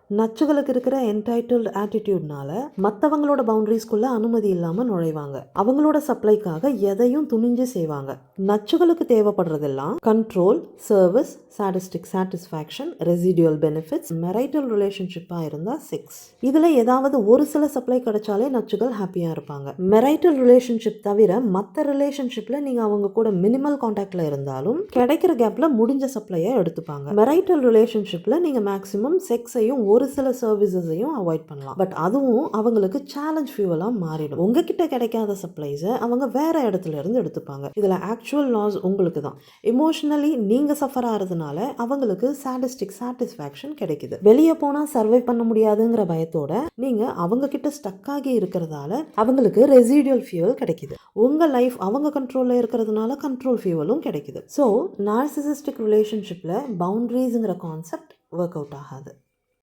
நச்சுகளுக்கு இருக்கிற என்டைட்டில்டு ஆட்டிடியூட்னால மற்றவங்களோட பவுண்டரிஸ்குள்ள அனுமதி இல்லாமல் நுழைவாங்க. அவங்களோட சப்ளைக்காக எதையும் துணிஞ்சு செய்வாங்க. நச்சுகளுக்கு தேவைப்படுறதெல்லாம் control, service, sadistic satisfaction, residual benefits, marital ரிலேஷன்ஷிப்பாக இருந்தால் செக்ஸ். இதில் ஏதாவது ஒரு சில சப்ளை கிடைச்சாலே நச்சுகள் ஹாப்பியாக இருப்பாங்க. மெரைட்டல் ரிலேஷன்ஷிப் தவிர மற்ற ரிலேஷன்ஷிப்பில் நீங்கள் அவங்க கூட மினிமல் கான்டாக்டில் இருந்தாலும் கிடைக்கிற கேப்பில் முடிஞ்ச சப்ளையை எடுத்துப்பாங்க. மெரைட்டல் ரிலேஷன்ஷிப்பில் நீங்கள் மேக்ஸிமம் செக்ஸையும் ஒரு சில சர்வீசஸையும் அவாய்ட் பண்ணலாம். பட் அதுவும் அவங்களுக்கு சேலஞ்ச் ஃபியூவலாக மாறிடும். உங்ககிட்ட கிடைக்காத சப்ளைஸை அவங்க வேற இடத்துல இருந்து எடுத்துப்பாங்க. இதில் ஆக்சுவல் லாஸ் உங்களுக்கு தான். எமோஷனலி நீங்கள் சஃபர் ஆகிறதுனால அவங்களுக்கு சாடிஸ்டிக் சாட்டிஸ்ஃபேக்ஷன் கிடைக்குது. வெளியே போனால் சர்வை பண்ண முடியாதுங்கிற பயத்தோட நீங்கள் அவங்க கிட்ட ஸ்டக் ஆகி இருக்கிறதால அவங்களுக்கு ரெசிடியல் ஃபியூவல் கிடைக்குது. உங்கள் லைஃப் அவங்க கண்ட்ரோலில் இருக்கிறதுனால கண்ட்ரோல் ஃபியூவலும் கிடைக்குது. ஸோ நார்சிசிஸ்டிக் ரிலேஷன்ஷிப்பில் பவுண்டரிஸுங்கிற கான்செப்ட் ஒர்க் அவுட் ஆகாது.